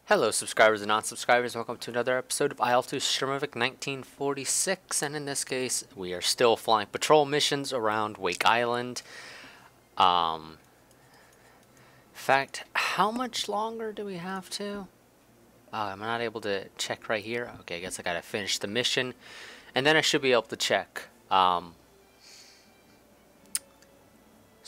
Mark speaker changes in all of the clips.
Speaker 1: Hello subscribers and non-subscribers, welcome to another episode of IL-2 Sturmovik 1946, and in this case we are still flying patrol missions around Wake Island. In fact, how much longer do we have to? I'm not able to check right here. Okay, I guess I gotta finish the mission and then I should be able to check.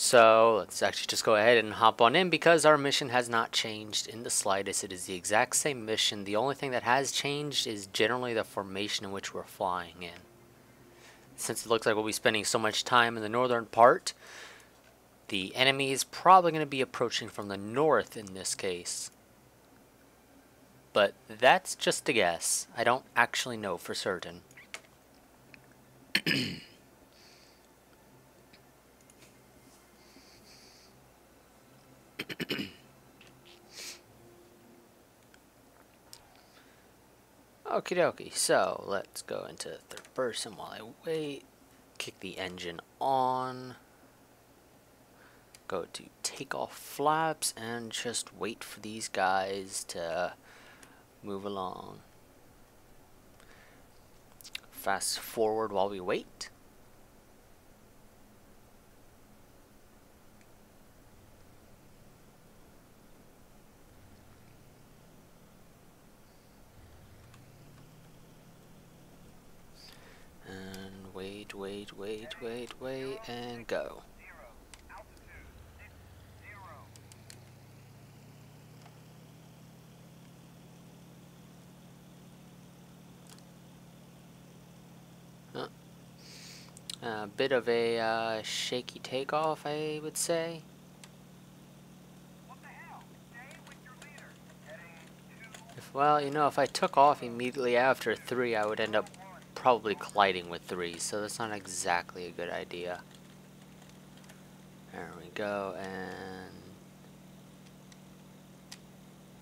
Speaker 1: So let's actually just go ahead and hop on in because our mission has not changed in the slightest. It is the exact same mission. The only thing that has changed is generally the formation in which we're flying in. Since it looks like we'll be spending so much time in the northern part, the enemy is probably going to be approaching from the north in this case. But that's just a guess. I don't actually know for certain. Okie dokie, so let's go into third person while I wait. Kick the engine on. Go to take off flaps and just wait for these guys to move along. Fast forward while we wait. And wait, and go. A bit of a shaky takeoff, I would say. Well, you know, if I took off immediately after 3, I would end up probably colliding with 3, so that's not exactly a good idea. There we go, and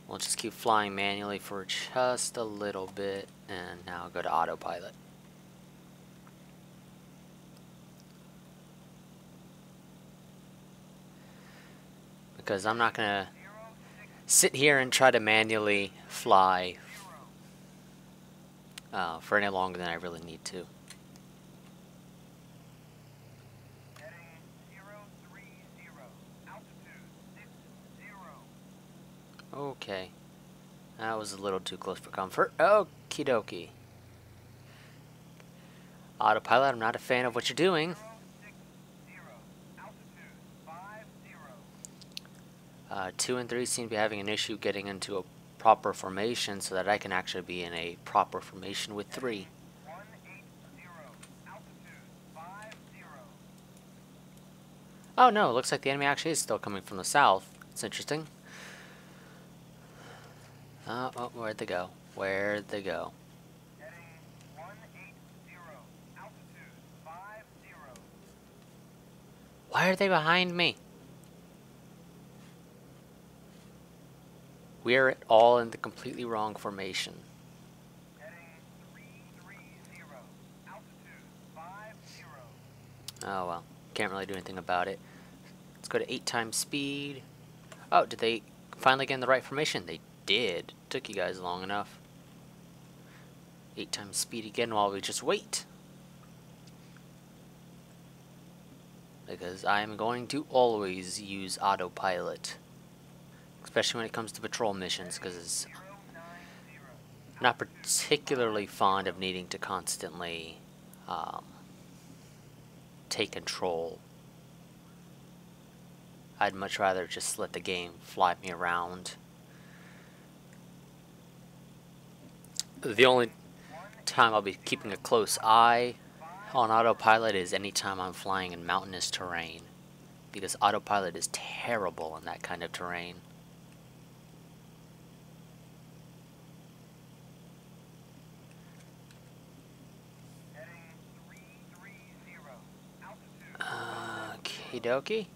Speaker 1: we'll just keep flying manually for just a little bit, and now go to autopilot. Because I'm not gonna sit here and try to manually fly for any longer than I really need to. Okay, that was a little too close for comfort. Okie dokie. Autopilot, I'm not a fan of what you're doing. 2 and 3 seem to be having an issue getting into a proper formation so that I can actually be in a proper formation with 3. Oh no, it looks like the enemy actually is still coming from the south. It's interesting. Oh, where'd they go? Where'd they go? Why are they behind me? We are all in the completely wrong formation. Oh well, can't really do anything about it. Let's go to 8 times speed. Oh, did they finally get in the right formation? They did. Took you guys long enough. 8 times speed again while we just wait. Because I am going to always use autopilot. Especially when it comes to patrol missions, because I'm not particularly fond of needing to constantly take control. I'd much rather just let the game fly me around. The only time I'll be keeping a close eye on autopilot is anytime I'm flying in mountainous terrain, because autopilot is terrible in that kind of terrain. Okie dokie.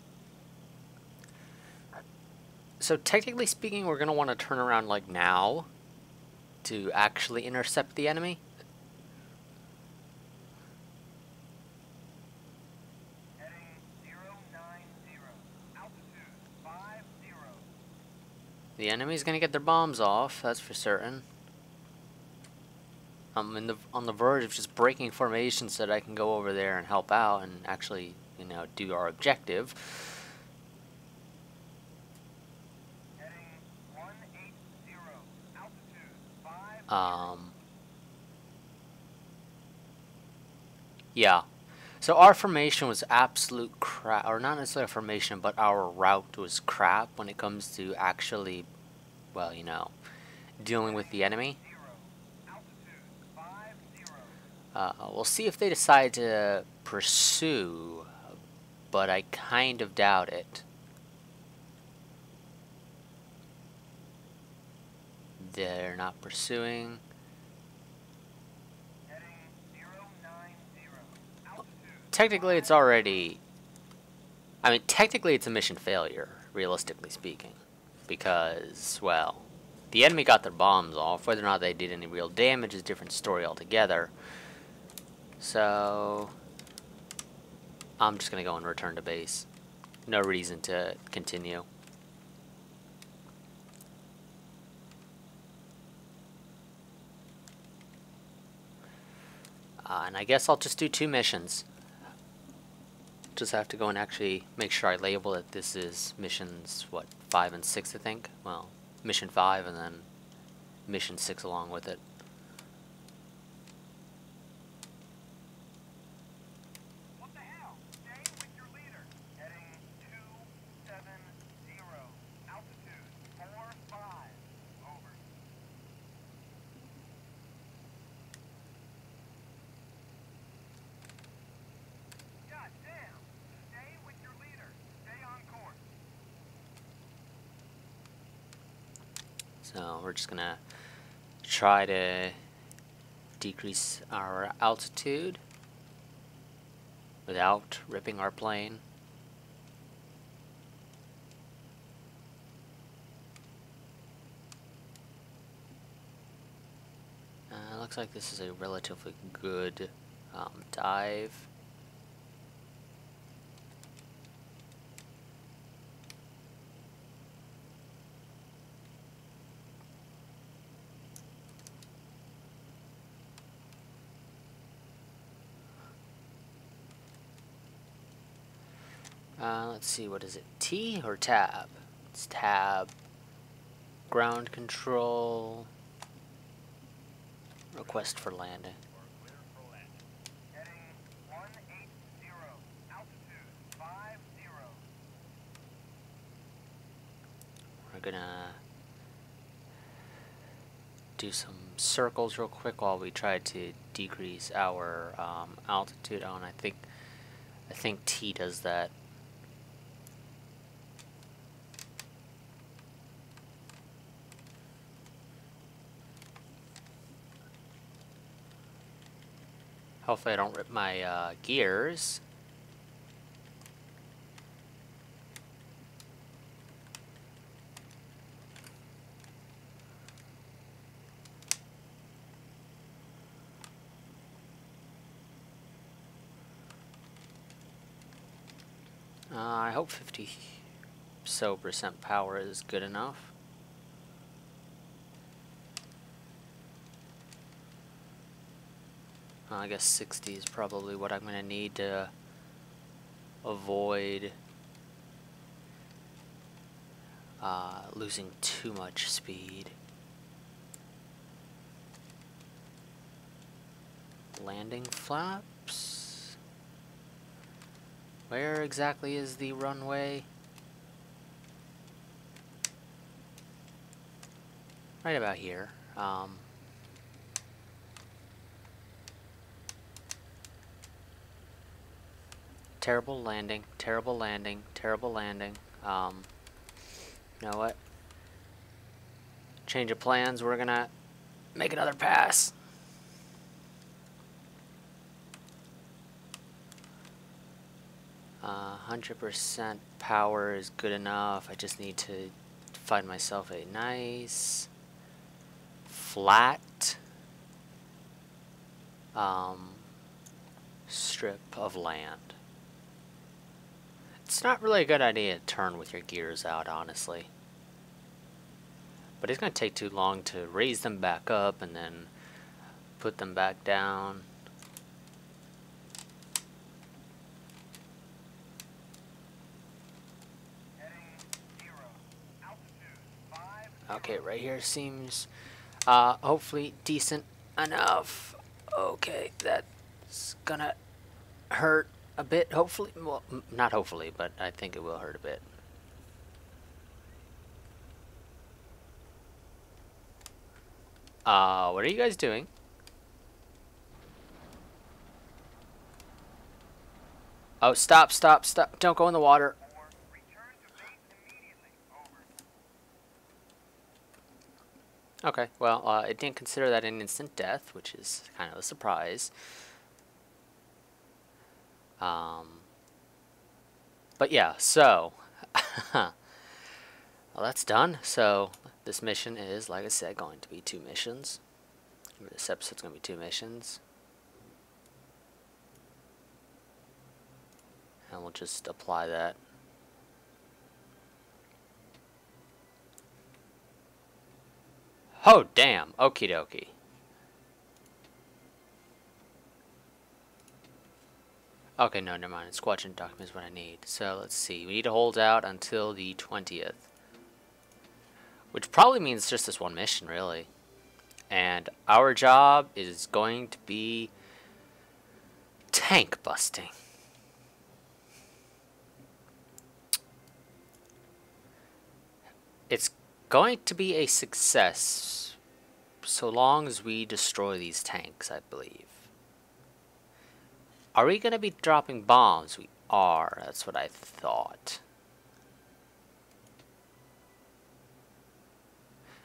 Speaker 1: So technically speaking, we're going to want to turn around like now to actually intercept the enemy. The enemy's gonna get their bombs off, that's for certain. I'm on the verge of just breaking formation so that I can go over there and help out and actually, you know, do our objective.
Speaker 2: Heading 180, altitude 50.
Speaker 1: Yeah. So our formation was absolute crap, or not necessarily a formation, but our route was crap when it comes to actually, well, you know, dealing with the enemy. We'll see if they decide to pursue, but I kind of doubt it. They're not pursuing. Technically, it's already... I mean, technically it's a mission failure, realistically speaking. Because, well, the enemy got their bombs off. Whether or not they did any real damage is a different story altogether. So, I'm just going to go and return to base. No reason to continue. And I guess I'll just do 2 missions. Just have to go and actually make sure I label that this is missions, what, 5 and 6, I think? Well, mission 5 and then mission 6 along with it.
Speaker 2: What the hell? Stay with your leader. Heading 270, altitude 45. Over. God damn. Stay with your leader. Stay on course.
Speaker 1: So we're just gonna try to decrease our altitude without ripping our plane. Looks like this is a relatively good dive. Let's see, what is it? T or tab? It's tab. Ground control. Request for landing.
Speaker 2: Heading 180, altitude 50.
Speaker 1: We're gonna do some circles real quick while we try to decrease our altitude. Oh, and I think T does that. Hopefully I don't rip my gears. I hope 50% power is good enough. I guess 60 is probably what I'm going to need to avoid losing too much speed. Landing flaps. Where exactly is the runway? Right about here. Terrible landing, terrible landing, terrible landing. You know what? Change of plans, we're gonna make another pass. Uh, 100% power is good enough. I just need to find myself a nice flat strip of land. It's not really a good idea to turn with your gears out, honestly. But it's going to take too long to raise them back up and then put them back down. Okay, right here seems hopefully decent enough. Okay, that's gonna hurt a bit, hopefully. Well, not hopefully, but I think it will hurt a bit. What are you guys doing? Oh, stop, stop, stop. Don't go in the water. Okay, well, it didn't consider that an instant death, which is kind of a surprise. But yeah, so, well, that's done. So, this mission is, like I said, going to be 2 missions. This episode's going to be 2 missions. And we'll just apply that. Oh, damn. Okie dokie. Okay, no, never mind. Squadron documents what I need. So, let's see. We need to hold out until the 20th. Which probably means just this 1 mission, really. And our job is going to be tank busting. It's going to be a success so long as we destroy these tanks, I believe. Are we going to be dropping bombs? We are. That's what I thought.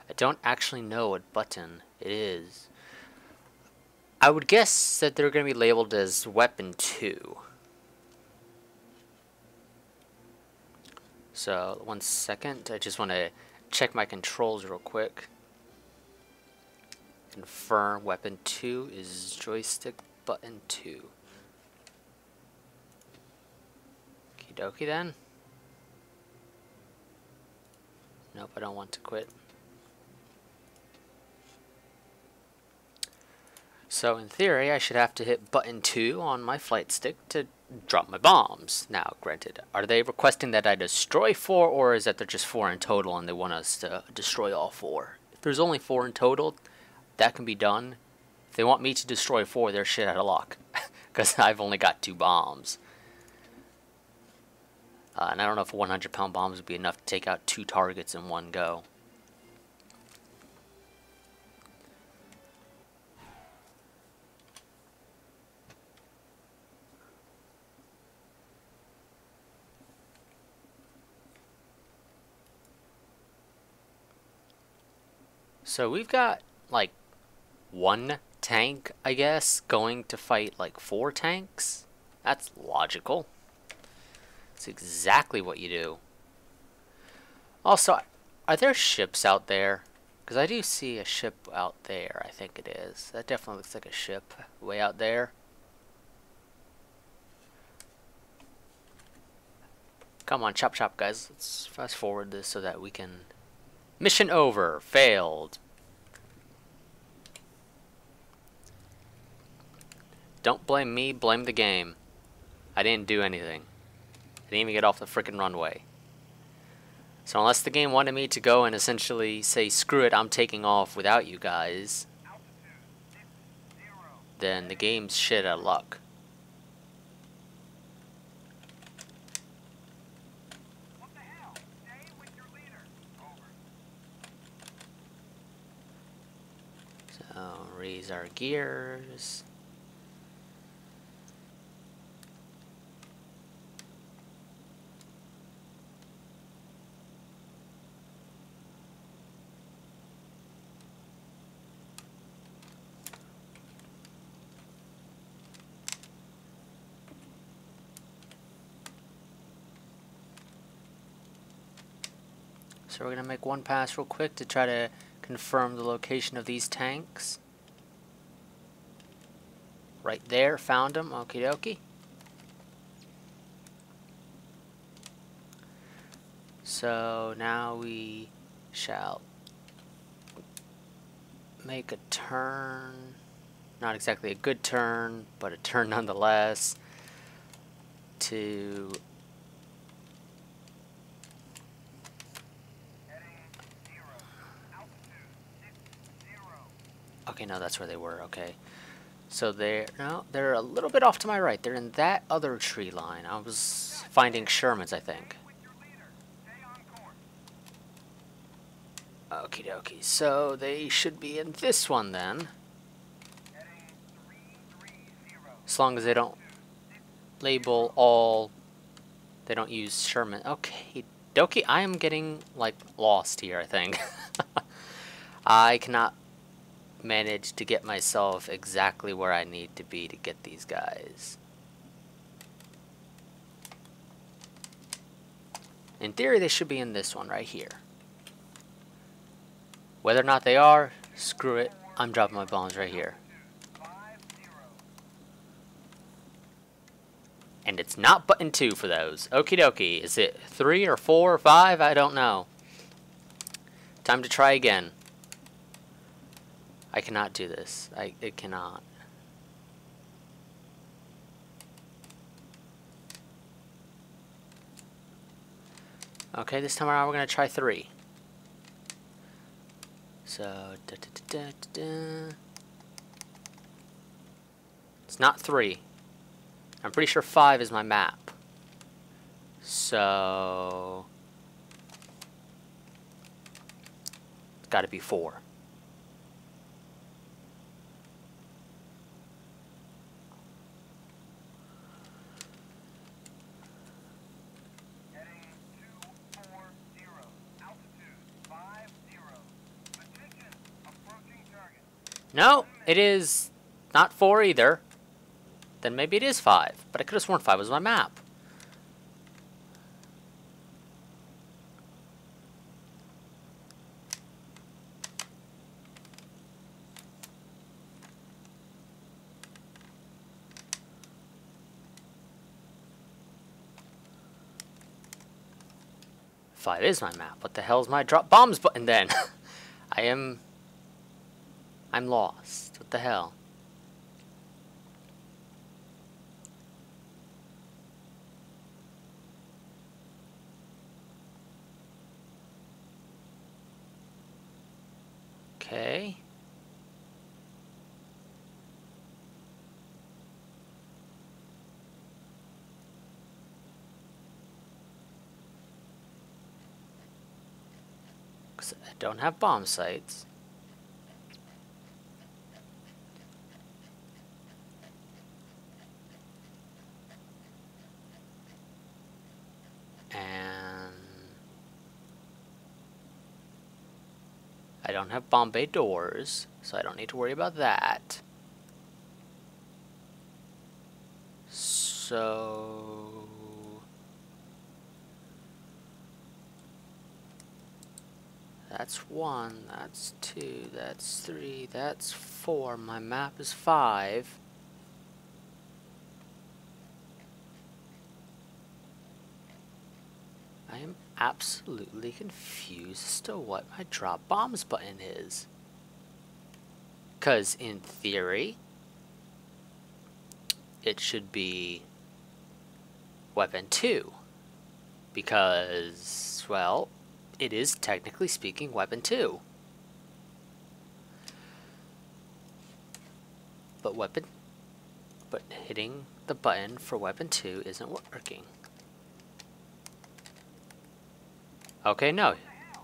Speaker 1: I don't actually know what button it is. I would guess that they're going to be labeled as Weapon 2. So, 1 second. I just want to check my controls real quick. Confirm Weapon 2 is joystick button 2. Okie dokie then. Nope, I don't want to quit. So in theory, I should have to hit button 2 on my flight stick to drop my bombs. Now, granted, are they requesting that I destroy 4, or is that they're just 4 in total and they want us to destroy all 4? If there's only 4 in total, that can be done. If they want me to destroy 4, they're shit out of luck. Because I've only got 2 bombs. And I don't know if 100-pound bombs would be enough to take out 2 targets in one go. So we've got, like, 1 tank, I guess, going to fight, like, 4 tanks? That's logical. It's exactly what you do. Also, are there ships out there? Because I do see a ship out there, I think it is. That definitely looks like a ship way out there. Come on, chop chop, guys. Let's fast forward this so that we can... Mission over. Failed. Don't blame me, blame the game. I didn't do anything. I didn't even get off the frickin' runway. So unless the game wanted me to go and essentially say, screw it, I'm taking off without you guys, then the game's shit out of luck.
Speaker 2: What the hell? Stay with your leader. Over.
Speaker 1: So raise our gears. So we're going to make one pass real quick to try to confirm the location of these tanks. Right there, found them, okie dokie. So now we shall make a turn. Not exactly a good turn, but a turn nonetheless. To okay, no, that's where they were. Okay, so they're a little bit off to my right. They're in that other tree line. I was finding Shermans, I think. Okie dokie. So they should be in this one then. As long as they don't label all. They don't use Sherman. Okay, dokie. I am getting like lost here, I think. I cannot manage to get myself exactly where I need to be to get these guys. In theory, they should be in this one right here. Whether or not they are, screw it. I'm dropping my bombs right here. And it's not button 2 for those. Okie dokie. Is it 3 or 4 or 5? I don't know. Time to try again. I cannot do this. It cannot. Okay, this time around we're going to try 3. So, it's not 3. I'm pretty sure 5 is my map. So, it's got to be 4. No, it is not 4 either. Then maybe it is 5. But I could have sworn 5 was my map. Five is my map. What the hell is my drop bombs button then? I'm lost. What the hell? Okay. Because I don't have bomb sites. And I don't have bomb bay doors, so I don't need to worry about that. So that's 1, that's 2, that's 3, that's 4. My map is 5. I am absolutely confused as to what my drop bombs button is. Because in theory, it should be weapon 2. Because, well, it is technically speaking weapon 2. But hitting the button for weapon 2 isn't working. Okay, no.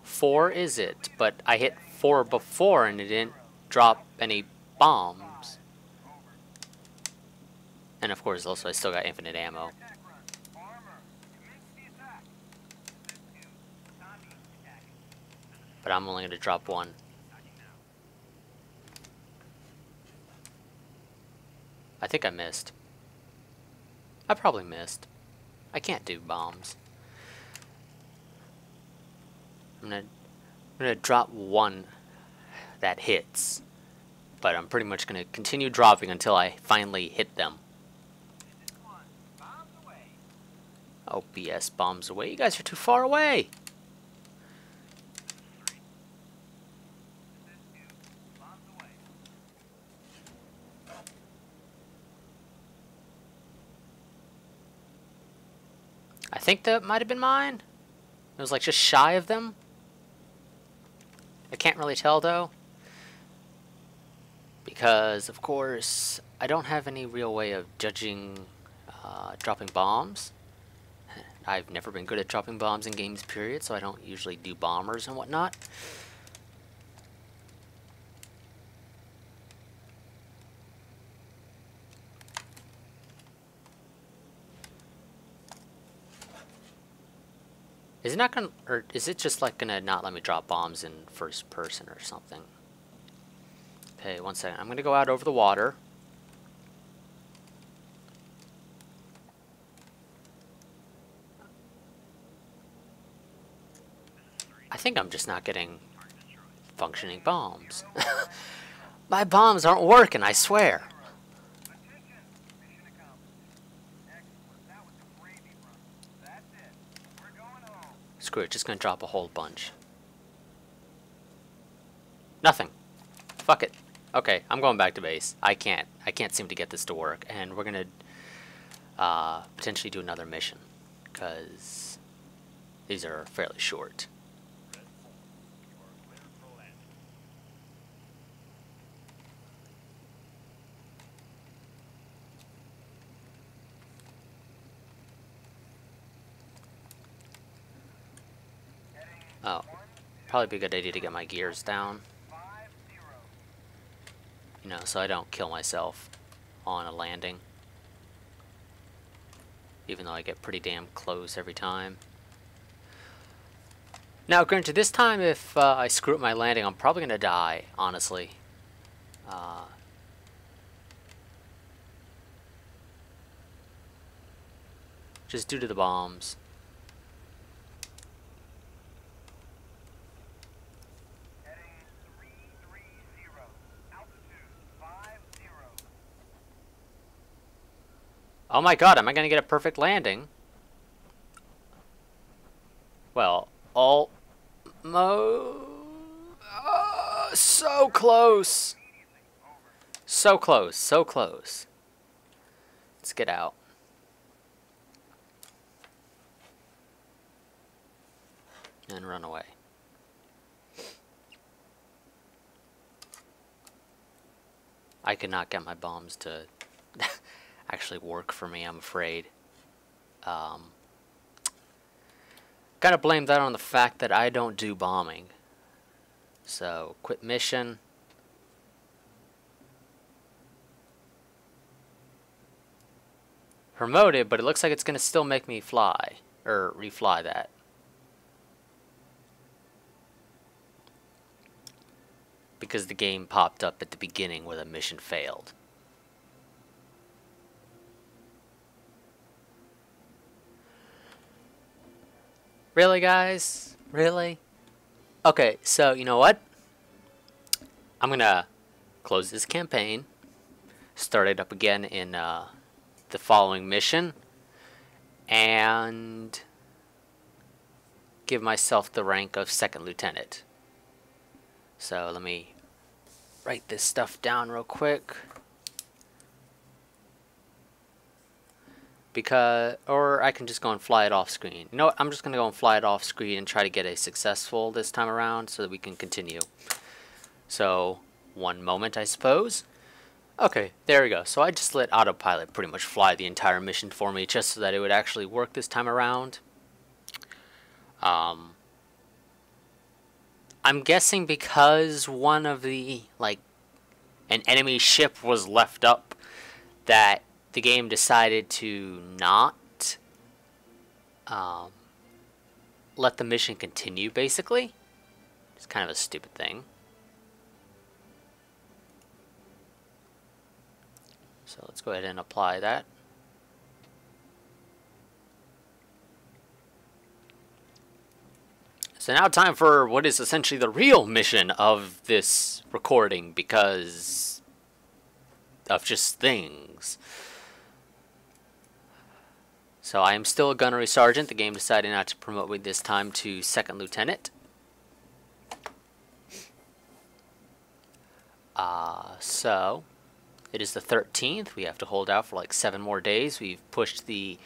Speaker 1: 4 is it, but I hit 4 before and it didn't drop any bombs. And of course, also I still got infinite ammo. But I'm only going to drop 1. I think I missed. I probably missed. I can't do bombs. I'm gonna drop 1 that hits, but I'm pretty much gonna continue dropping until I finally hit them. Oh, BS bombs away. You guys are too far away. think that might have been mine. It was like just shy of them. I can't really tell though. Because, of course, I don't have any real way of judging dropping bombs. I've never been good at dropping bombs in games, period, so I don't usually do bombers and whatnot. Is it not gonna, or is it just like gonna not let me drop bombs in first person or something? Okay, one second. I'm gonna go out over the water. I think I'm just not getting functioning bombs. My bombs aren't working, I swear.
Speaker 2: Attention! Mission accomplished. Excellent. That was a gravy run. That's it. We're going home.
Speaker 1: Screw it, just gonna drop a whole bunch. Nothing. Fuck it. Okay, I'm going back to base. I can't seem to get this to work, and we're gonna potentially do another mission, because these are fairly short. Oh, probably be a good idea to get my gears down.
Speaker 2: 50.
Speaker 1: You know, so I don't kill myself on a landing. Even though I get pretty damn close every time. Now, granted, this time if I screw up my landing, I'm probably going to die, honestly. Just due to the bombs.
Speaker 2: Heading 330. Altitude 50.
Speaker 1: Oh my god, am I going to get a perfect landing? Well, almost. So close. So close, so close. Let's get out. And run away. I could not get my bombs to actually work for me, I'm afraid. Gotta blame that on the fact that I don't do bombing. So, quit mission. Promoted, but it looks like it's gonna still make me fly, or refly that. Because the game popped up at the beginning where the mission failed. Really, guys? Really? Okay, so you know what? I'm gonna close this campaign, start it up again in the following mission, and give myself the rank of second lieutenant. So let me write this stuff down real quick. Because, or I can just go and fly it off screen. You know what? I'm just going to go and fly it off screen and try to get a successful this time around so that we can continue. So, one moment, I suppose. Okay, there we go. So I just let autopilot pretty much fly the entire mission for me just so that it would actually work this time around. I'm guessing because one of the, like, an enemy ship was left up that the game decided to not let the mission continue, basically. It's kind of a stupid thing. So let's go ahead and apply that. So now time for what is essentially the real mission of this recording, because of just things. So I am still a gunnery sergeant. The game decided not to promote me this time to second lieutenant. So it is the 13th. We have to hold out for like 7 more days. We've pushed the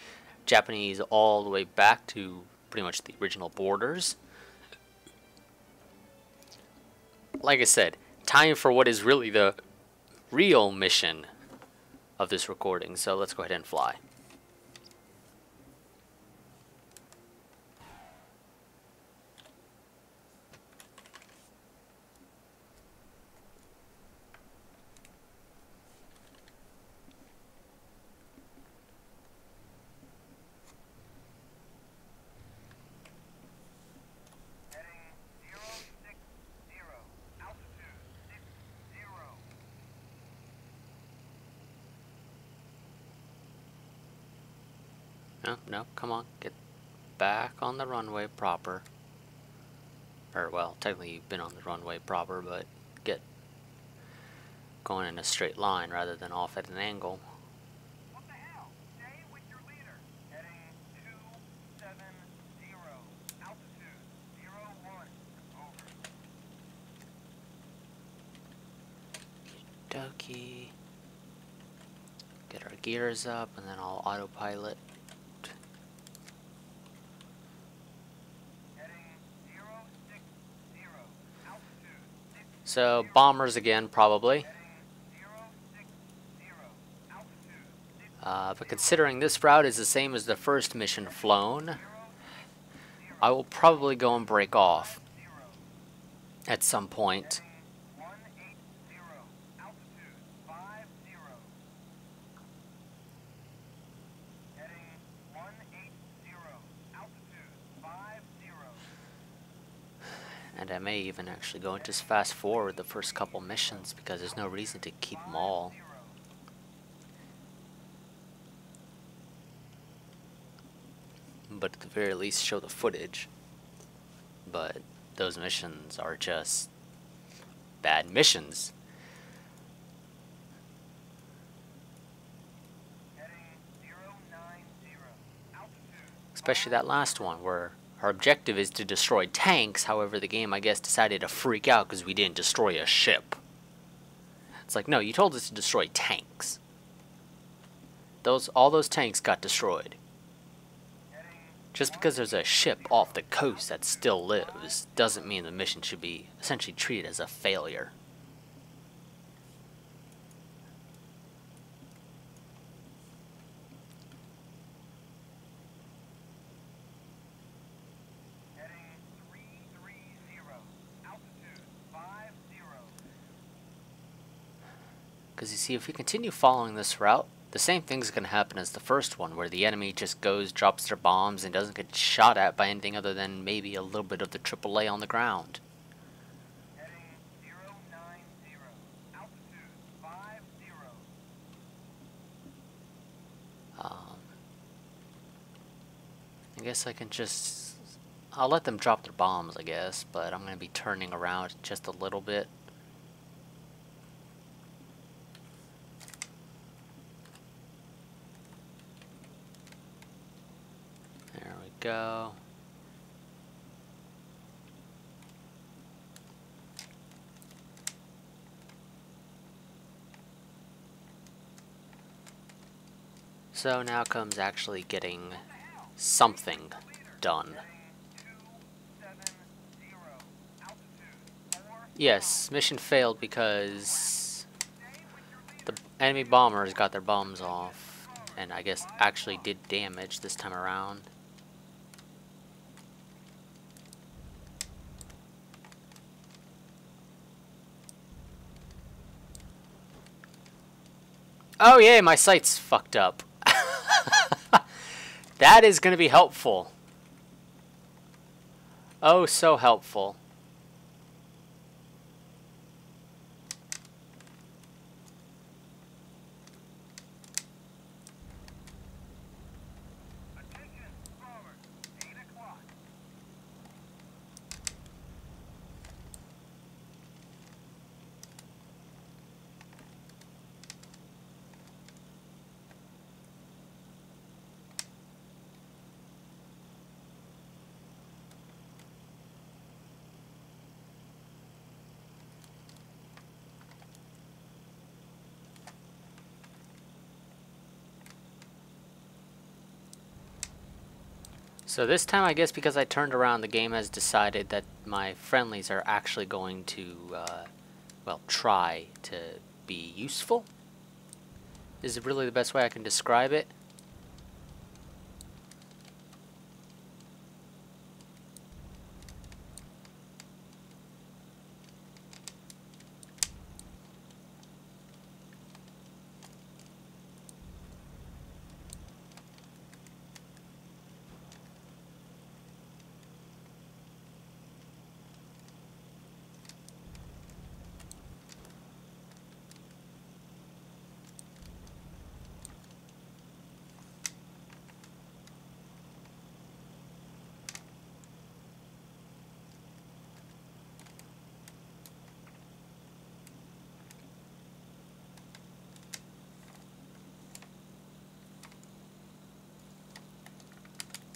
Speaker 1: Japanese all the way back to pretty much the original borders. Like I said, time for what is really the real mission of this recording. So let's go ahead and fly. No, no, come on, get back on the runway proper. Or, well, technically you've been on the runway proper, but get going in a straight line rather than off at an angle.
Speaker 2: What the hell? Stay with your leader. Heading 270. Altitude 01. Over.
Speaker 1: Dokie. Get our gears up and then I'll autopilot. So, bombers again, probably. But considering this route is the same as the first mission flown, I will probably go and break off at some point. And I may even actually go and just fast forward the first couple missions because there's no reason to keep them all. But at the very least show the footage. But those missions are just bad missions. Especially that last one where our objective is to destroy tanks, however the game I guess decided to freak out because we didn't destroy a ship. It's like, no, you told us to destroy tanks. All those tanks got destroyed. Just because there's a ship off the coast that still lives doesn't mean the mission should be essentially treated as a failure. Because you see, if we continue following this route, the same thing's going to happen as the first one, where the enemy just goes, drops their bombs, and doesn't get shot at by anything other than maybe a little bit of the AAA on the ground. I guess I can just... I'll let them drop their bombs, I guess, but I'm going to be turning around just a little bit. Go. So now comes actually getting something done. Yes, mission failed because the enemy bombers got their bombs off and I guess actually did damage this time around. Oh yeah, my sight's fucked up. That is going to be helpful. Oh, so helpful. So this time, I guess because I turned around, the game has decided that my friendlies are actually going to, well, try to be useful. Is really the best way I can describe it.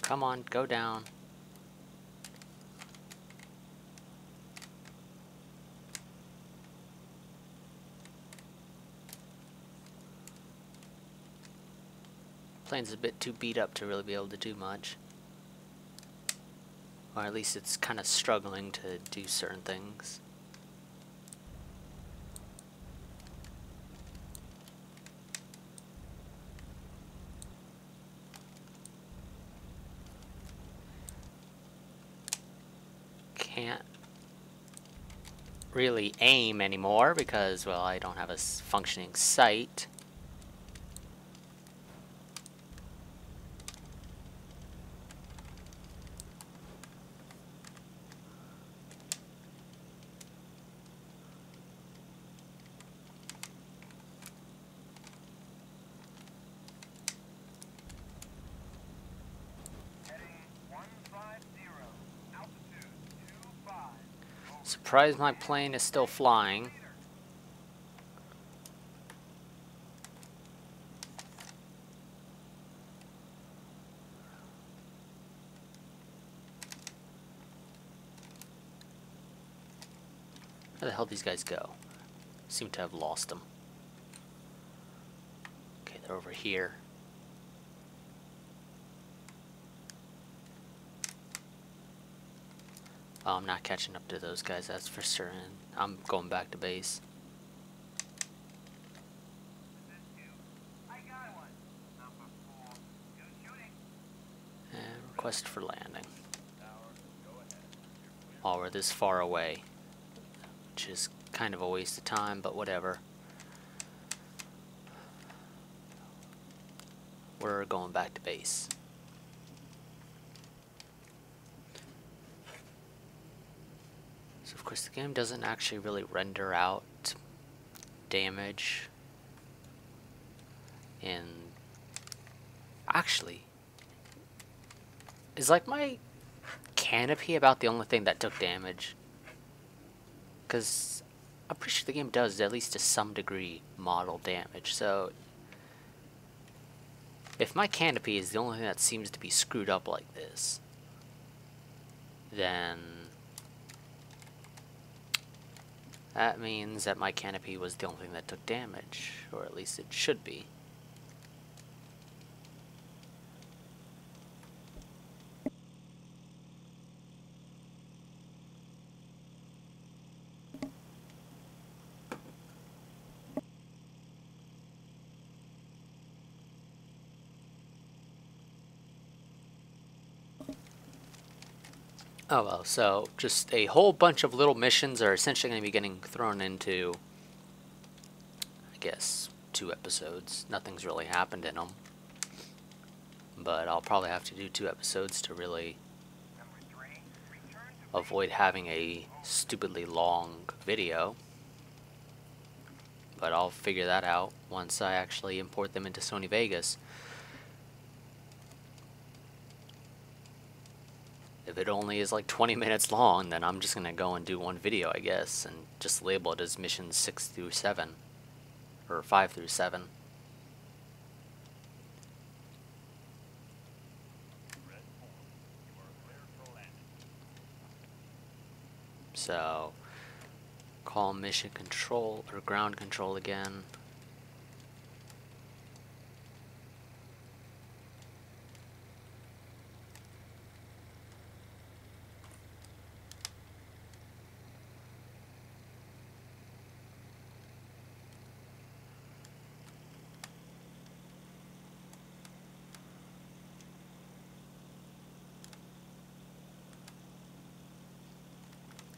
Speaker 1: Come on, go down. Plane's a bit too beat up to really be able to do much. Or at least it's kind of struggling to do certain things. Can't really aim anymore because, well, I don't have a functioning sight. Surprised my plane is still flying. Where the hell these guys go? Seem to have lost them. Okay, they're over here. Oh, I'm not catching up to those guys, that's for certain. I'm going back to base. And request for landing. Oh, we're this far away, which is kind of a waste of time, but whatever. We're going back to base. So of course the game doesn't actually really render out damage. And actually, is like my canopy about the only thing that took damage? Because I'm pretty sure the game does, at least to some degree, model damage. So if my canopy is the only thing that seems to be screwed up like this, then that means that my canopy was the only thing that took damage, or at least it should be. Oh well, so just a whole bunch of little missions are essentially going to be getting thrown into, I guess, 2 episodes. Nothing's really happened in them. But I'll probably have to do 2 episodes to really avoid having a stupidly long video. But I'll figure that out once I actually import them into Sony Vegas. If it only is like 20 minutes long, then I'm just going to go and do one video, I guess, and just label it as missions 6 through 7, or 5 through 7. So, call mission control, or ground control again.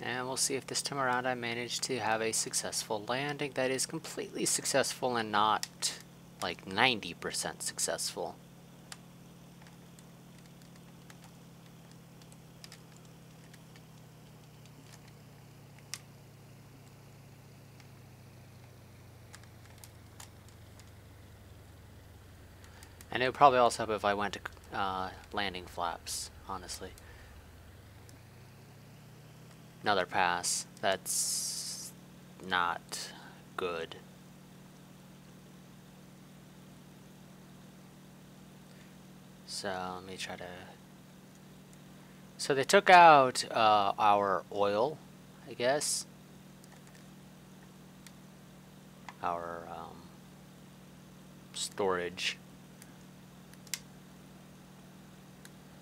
Speaker 1: And we'll see if this time around I manage to have a successful landing that is completely successful and not like 90% successful. And it would probably also help if I went to landing flaps, honestly. Another pass. That's not good. So let me try to... So they took out our oil, I guess. Our storage.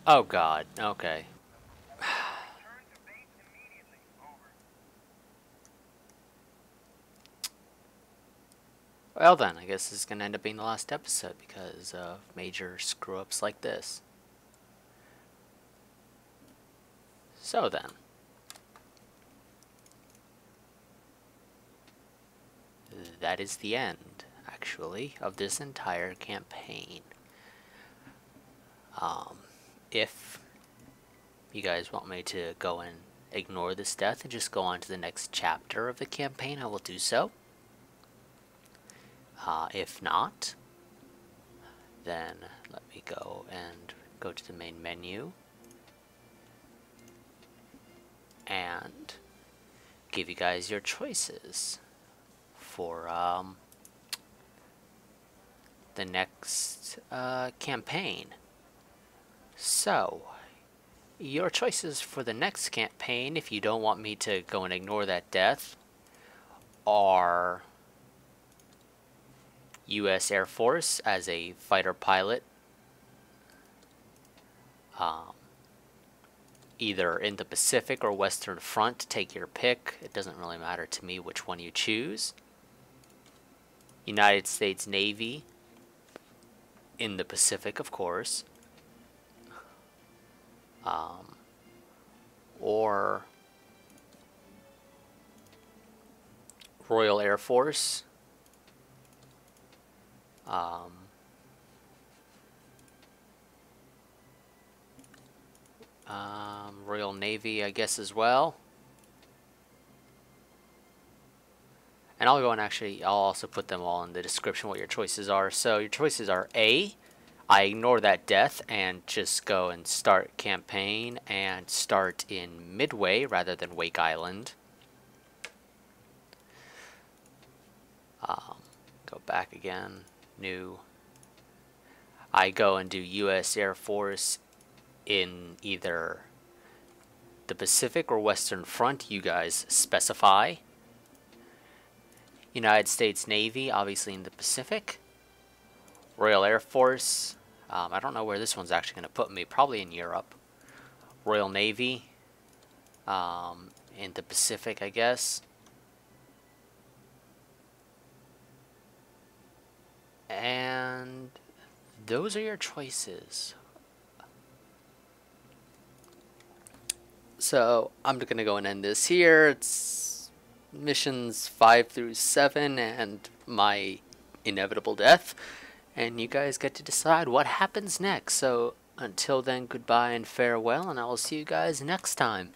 Speaker 1: Oh god, okay.
Speaker 2: Return to base immediately. Over.
Speaker 1: Well then, I guess this is gonna end up being the last episode because of major screw-ups like this. So then. That is the end, actually, of this entire campaign. If you guys want me to go and ignore this death and just go on to the next chapter of the campaign, I will do so. If not, then let me go and go to the main menu and give you guys your choices for the next campaign. So, your choices for the next campaign, if you don't want me to go and ignore that death, are U.S. Air Force as a fighter pilot, either in the Pacific or Western Front, take your pick. It doesn't really matter to me which one you choose. United States Navy in the Pacific, of course. Or Royal Air Force. Royal Navy, I guess, as well. And I'll go and actually, I'll also put them all in the description what your choices are. So your choices are A, I ignore that death and just go and start campaign and start in Midway rather than Wake Island. Go back again, new. I go and do U.S. Air Force in either the Pacific or Western Front, you guys specify. United States Navy, obviously in the Pacific. Royal Air Force, I don't know where this one's actually going to put me, probably in Europe. Royal Navy, in the Pacific, I guess. And those are your choices. So I'm going to go and end this here. It's missions 5 through 7 and my inevitable death. And you guys get to decide what happens next. So until then, goodbye and farewell, and I will see you guys next time.